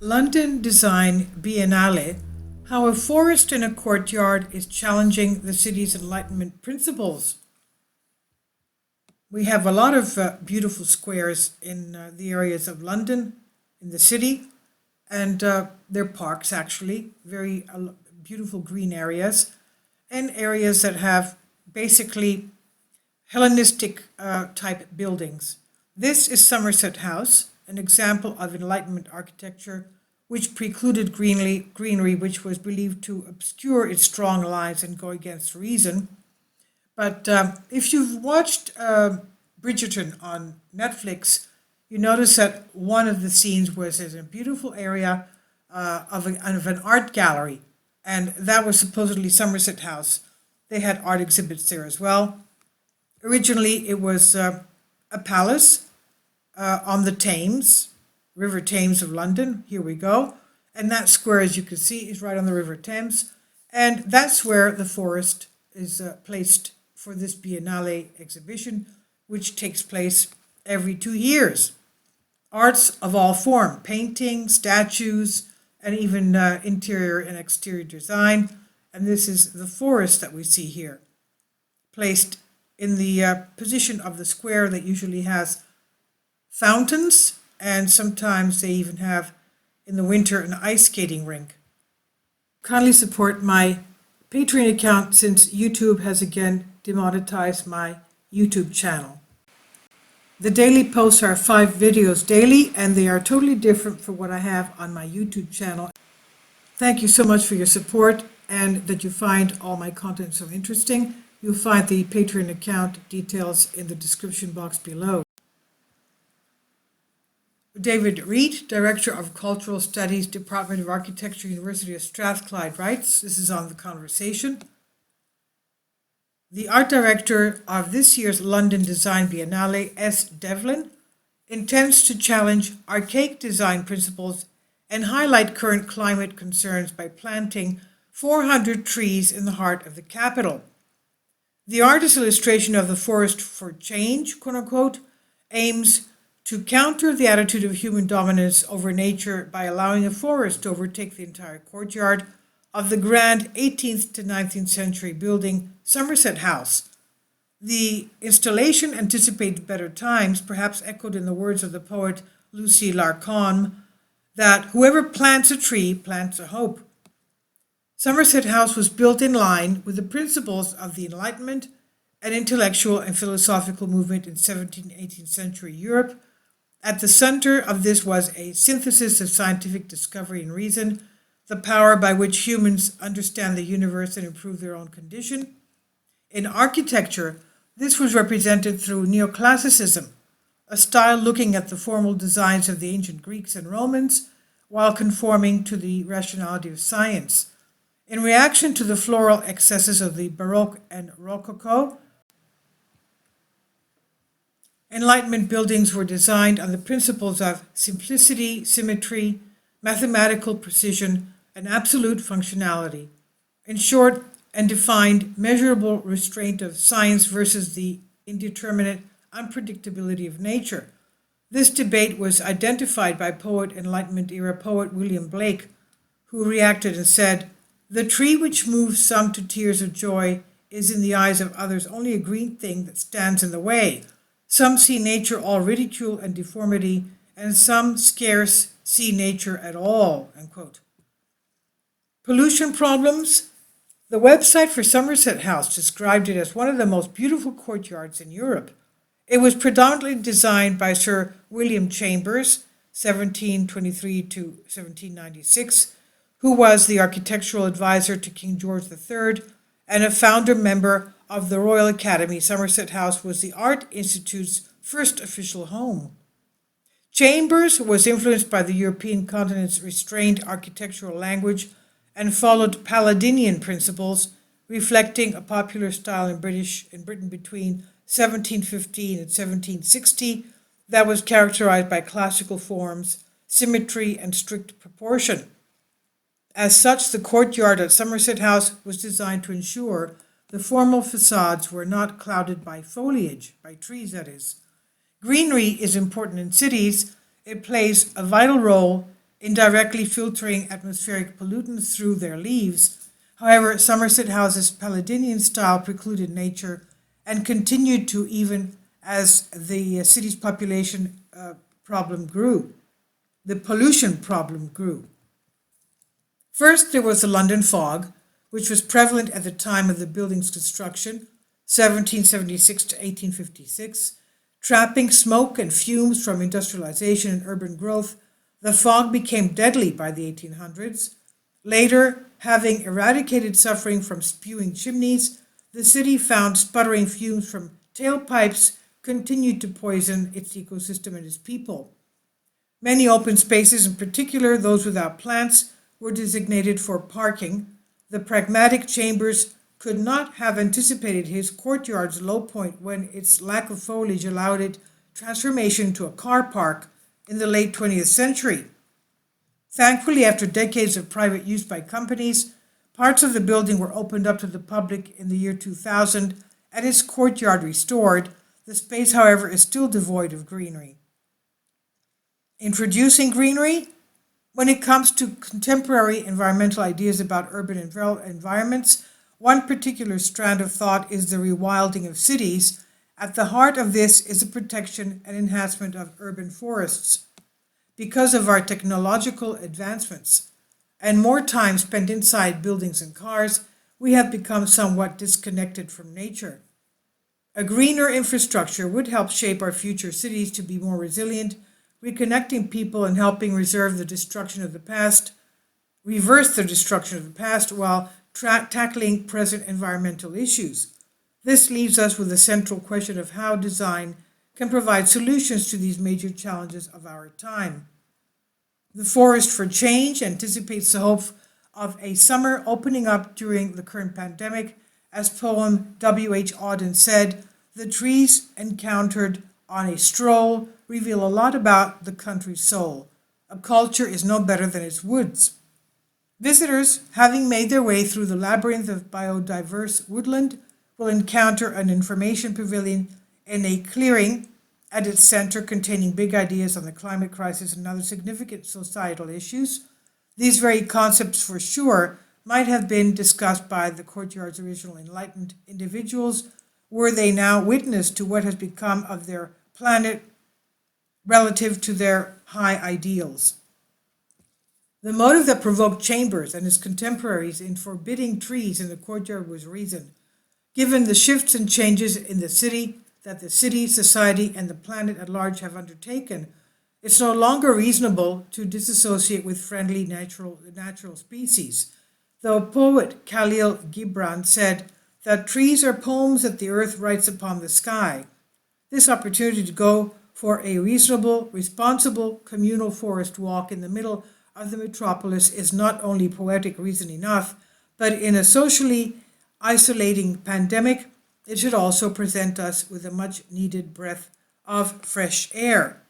London Design Biennale, how a forest in a courtyard is challenging the city's Enlightenment principles. We have a lot of beautiful squares in the areas of London, in the city, and they're parks actually, very beautiful green areas, and areas that have basically Hellenistic type buildings. This is Somerset House, an example of Enlightenment architecture which precluded greenery, which was believed to obscure its strong lines and go against reason. But if you've watched Bridgerton on Netflix, you notice that one of the scenes was in a beautiful area of an art gallery, and that was supposedly Somerset House. They had art exhibits there as well. Originally, it was a palace on the Thames, River Thames of London. Here we go. And that square, as you can see, is right on the River Thames. And that's where the forest is placed for this Biennale exhibition, which takes place every 2 years. Arts of all form, painting, statues, and even interior and exterior design. And this is the forest that we see here, placed in the position of the square that usually has fountains, and sometimes they even have, in the winter, an ice skating rink. Kindly support my Patreon account since YouTube has again demonetized my YouTube channel. The daily posts are 5 videos daily, and they are totally different from what I have on my YouTube channel. Thank you so much for your support and that you find all my content so interesting. You'll find the Patreon account details in the description box below. David Reed, Director of Cultural Studies, Department of Architecture, University of Strathclyde, writes, this is on The Conversation. The art director of this year's London Design Biennale, S. Devlin, intends to challenge archaic design principles and highlight current climate concerns by planting 400 trees in the heart of the capital. The artist's illustration of the forest for change, quote-unquote, aims to counter the attitude of human dominance over nature by allowing a forest to overtake the entire courtyard of the grand 18th to 19th century building Somerset House. The installation anticipates better times, perhaps echoed in the words of the poet Lucy Larcombe, that whoever plants a tree plants a hope. Somerset House was built in line with the principles of the Enlightenment, an intellectual and philosophical movement in 17th and 18th century Europe. At the center of this was a synthesis of scientific discovery and reason, the power by which humans understand the universe and improve their own condition. In architecture, this was represented through neoclassicism, a style looking at the formal designs of the ancient Greeks and Romans while conforming to the rationality of science. In reaction to the floral excesses of the Baroque and Rococo, Enlightenment buildings were designed on the principles of simplicity, symmetry, mathematical precision, and absolute functionality. In short, and defined measurable restraint of science versus the indeterminate unpredictability of nature. This debate was identified by Enlightenment era poet William Blake, who reacted and said, "The tree which moves some to tears of joy is in the eyes of others only a green thing that stands in the way. Some see nature all ridicule and deformity, and some scarce see nature at all," unquote. Pollution problems. The website for Somerset House described it as one of the most beautiful courtyards in Europe. It was predominantly designed by Sir William Chambers, 1723 to 1796, who was the architectural advisor to King George III and a founder member of the Royal Academy. Somerset House was the Art Institute's first official home. Chambers was influenced by the European continent's restrained architectural language and followed Palladinian principles, reflecting a popular style in Britain between 1715 and 1760 that was characterized by classical forms, symmetry, and strict proportion. As such, the courtyard at Somerset House was designed to ensure the formal facades were not clouded by foliage, by trees that is. Greenery is important in cities. It plays a vital role indirectly filtering atmospheric pollutants through their leaves. However, Somerset House's Palladinian style precluded nature and continued to even as the city's population problem grew. The pollution problem grew. First, there was the London fog, which was prevalent at the time of the building's construction, 1776 to 1856. Trapping smoke and fumes from industrialization and urban growth, the fog became deadly by the 1800s. Later, having eradicated suffering from spewing chimneys, the city found sputtering fumes from tailpipes continued to poison its ecosystem and its people. Many open spaces, in particular those without plants, were designated for parking. The pragmatic Chambers could not have anticipated his courtyard's low point when its lack of foliage allowed it transformation to a car park in the late 20th century. Thankfully, after decades of private use by companies, parts of the building were opened up to the public in the year 2000 and its courtyard restored. The space, however, is still devoid of greenery. Introducing greenery? When it comes to contemporary environmental ideas about urban environments, one particular strand of thought is the rewilding of cities. At the heart of this is the protection and enhancement of urban forests. Because of our technological advancements and more time spent inside buildings and cars, we have become somewhat disconnected from nature. A greener infrastructure would help shape our future cities to be more resilient, reconnecting people and helping reverse the destruction of the past while tackling present environmental issues. This leaves us with the central question of how design can provide solutions to these major challenges of our time. The Forest for Change anticipates the hope of a summer opening up during the current pandemic. As poem W.H. Auden said, "The trees encountered on a stroll reveal a lot about the country's soul. A culture is no better than its woods." Visitors, having made their way through the labyrinth of biodiverse woodland, will encounter an information pavilion in a clearing at its center containing big ideas on the climate crisis and other significant societal issues. These very concepts, for sure, might have been discussed by the courtyard's original enlightened individuals, were they now witness to what has become of their planet relative to their high ideals. The motive that provoked Chambers and his contemporaries in forbidding trees in the courtyard was reason. Given the shifts and changes in the city that the city, society, and the planet at large have undertaken, it's no longer reasonable to disassociate with friendly natural species. Though poet Khalil Gibran said that trees are poems that the earth writes upon the sky, this opportunity to go for a reasonable, responsible communal forest walk in the middle of the metropolis is not only poetic reason enough, but in a socially isolating pandemic, it should also present us with a much needed breath of fresh air.